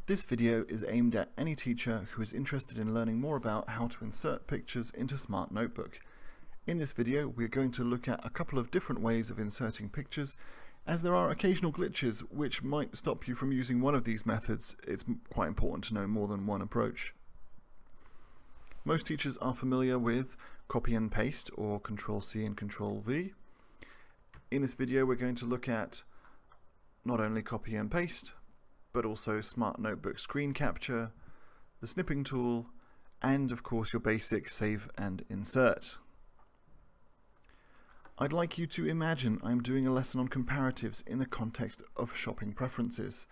This video is aimed at any teacher who is interested in learning more about how to insert pictures into Smart Notebook. In this video, we're going to look at a couple of different ways of inserting pictures, as there are occasional glitches which might stop you from using one of these methods. It's quite important to know more than one approach. Most teachers are familiar with copy and paste or Control-C and Control-V. In this video, we're going to look at not only copy and paste, but also Smart Notebook screen capture, the snipping tool, and of course your basic save and insert. I'd like you to imagine I'm doing a lesson on comparatives in the context of shopping preferences.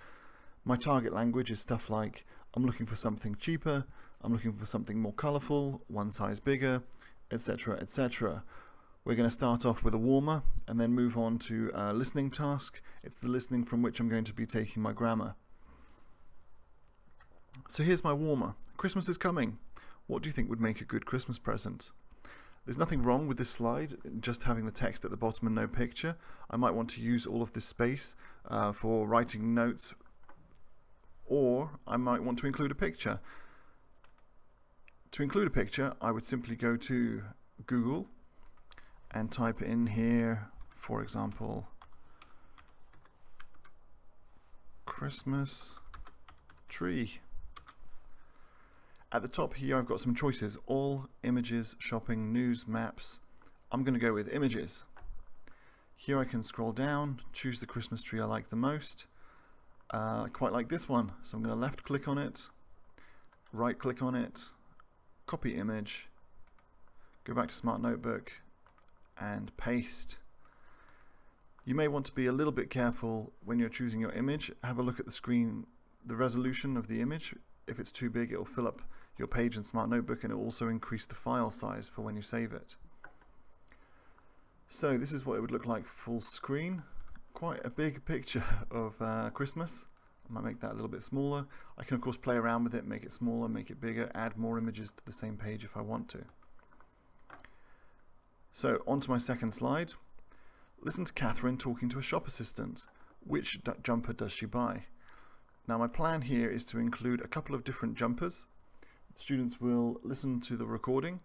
My target language is stuff like, I'm looking for something cheaper, I'm looking for something more colourful, one size bigger, etc., etc. We're going to start off with a warmer and then move on to a listening task. It's the listening from which I'm going to be taking my grammar. So here's my warmer. Christmas is coming. What do you think would make a good Christmas present? There's nothing wrong with this slide, just having the text at the bottom and no picture. I might want to use all of this space for writing notes, or I might want to include a picture. To include a picture, I would simply go to Google and type in here, for example, Christmas tree. At the top here I've got some choices: all, images, shopping, news, maps. I'm going to go with images. Here I can scroll down, choose the Christmas tree I like the most. I quite like this one, so I'm going to left click on it, right click on it, copy image, go back to Smart Notebook and paste. You may want to be a little bit careful when you're choosing your image. Have a look at the screen, the resolution of the image. If it's too big, it will fill up your page in Smart Notebook, and it will also increase the file size for when you save it. So this is what it would look like full screen. Quite a big picture of Christmas. I might make that a little bit smaller. I can of course play around with it, make it smaller, make it bigger, add more images to the same page if I want to. So on to my second slide. Listen to Catherine talking to a shop assistant. Which jumper does she buy? Now my plan here is to include a couple of different jumpers. Students will listen to the recording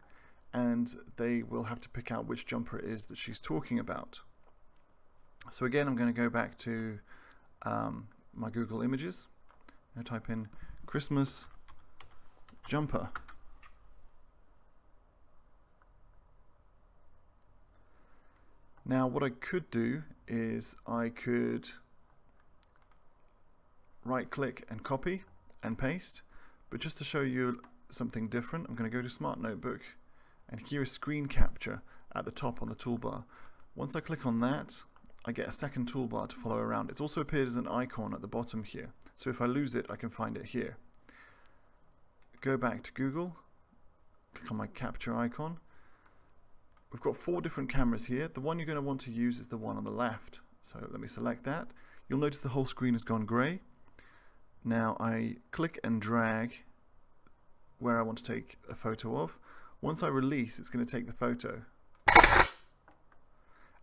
and they will have to pick out which jumper it is that she's talking about. So again, I'm going to go back to my Google Images and type in Christmas jumper. Now what I could do is I could right click and copy and paste, but just to show you something different, I'm going to go to Smart Notebook, and here is screen capture at the top on the toolbar. Once I click on that, I get a second toolbar to follow around. It's also appeared as an icon at the bottom here, so if I lose it I can find it here. Go back to Google, click on my capture icon. We've got 4 different cameras here. The one you're going to want to use is the one on the left, so let me select that. You'll notice the whole screen has gone grey. Now I click and drag where I want to take a photo of. Once I release, it's going to take the photo.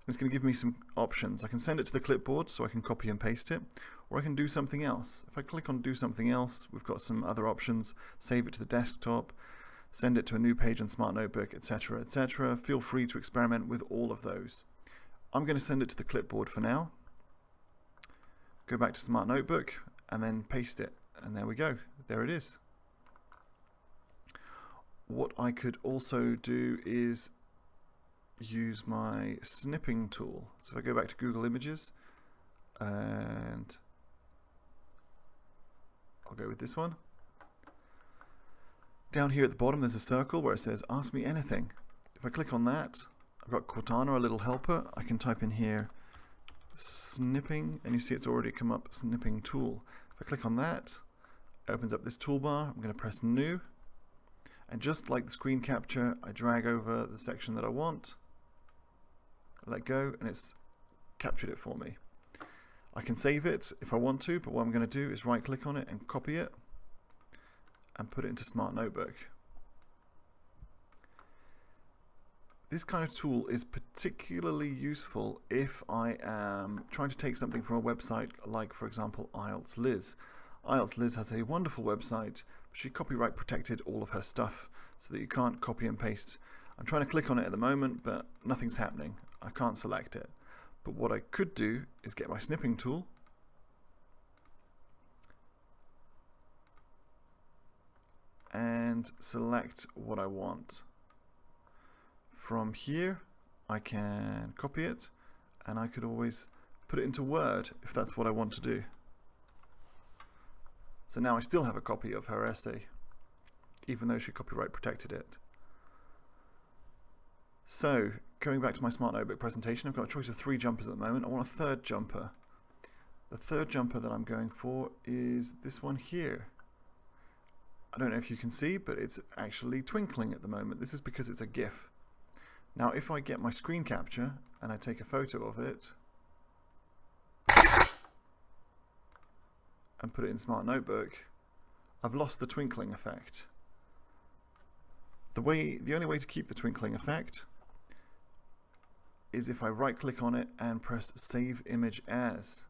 It's going to give me some options. I can send it to the clipboard so I can copy and paste it, or I can do something else. If I click on do something else, we've got some other options. Save it to the desktop, send it to a new page on Smart Notebook, etc., etc. Feel free to experiment with all of those. I'm going to send it to the clipboard for now. Go back to Smart Notebook and then paste it, and there we go. There it is. What I could also do is use my snipping tool. So if I go back to Google Images, and I'll go with this one. Down here at the bottom there's a circle where it says ask me anything. If I click on that, I've got Cortana, our little helper. I can type in here snipping, and you see it's already come up, snipping tool. If I click on that, it opens up this toolbar. I'm going to press new, and just like the screen capture, I drag over the section that I want, let go, and it's captured it for me. I can save it if I want to, but what I'm going to do is right click on it and copy it and put it into Smart Notebook. This kind of tool is particularly useful if I am trying to take something from a website like, for example, IELTS Liz. IELTS Liz has a wonderful website, but she copyright protected all of her stuff so that you can't copy and paste. I'm trying to click on it at the moment, but nothing's happening. I can't select it. But what I could do is get my snipping tool and select what I want. From here, I can copy it, and I could always put it into Word if that's what I want to do. So now I still have a copy of her essay, even though she copyright protected it. So, going back to my Smart Notebook presentation, I've got a choice of 3 jumpers at the moment. I want a third jumper. The third jumper that I'm going for is this one here. I don't know if you can see, but it's actually twinkling at the moment. This is because it's a GIF. Now, if I get my screen capture and I take a photo of it and put it in Smart Notebook, I've lost the twinkling effect. The only way to keep the twinkling effect is if I right-click on it and press Save Image As.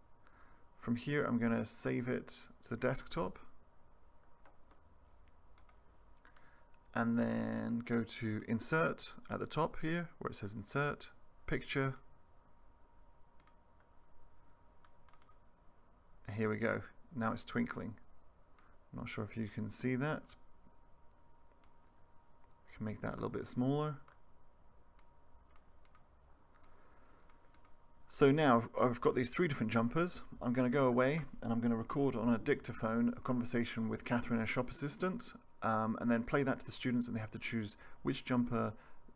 From here, I'm going to save it to the desktop, and then go to Insert at the top here, where it says Insert, Picture. And here we go. Now it's twinkling. I'm not sure if you can see that. I can make that a little bit smaller. So now I've got these 3 different jumpers. I'm going to go away and I'm going to record on a dictaphone a conversation with Catherine, a shop assistant, and then play that to the students, and they have to choose which jumper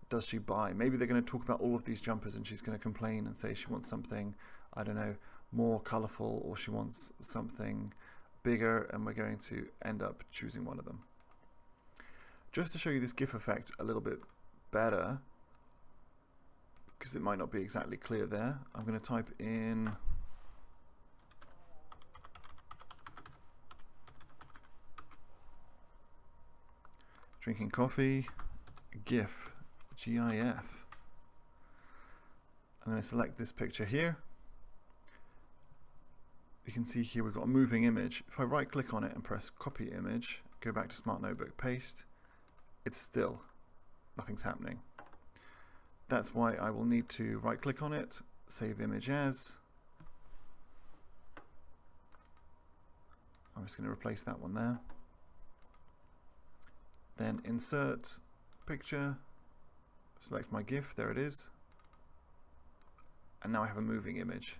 does she buy. Maybe they're going to talk about all of these jumpers and she's going to complain and say she wants something, I don't know, more colourful, or she wants something bigger, and we're going to end up choosing one of them. Just to show you this GIF effect a little bit better, because it might not be exactly clear there, I'm going to type in drinking coffee, GIF, GIF. I'm going to select this picture here. You can see here we've got a moving image. If I right click on it and press copy image, go back to Smart Notebook, paste, it's still, nothing's happening. That's why I will need to right click on it, save image as. I'm just going to replace that one there. Then insert picture, select my GIF, there it is. And now I have a moving image.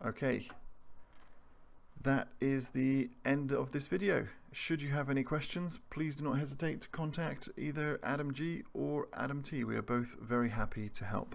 Okay. That is the end of this video. Should you have any questions, please do not hesitate to contact either Adam G or Adam T. We are both very happy to help.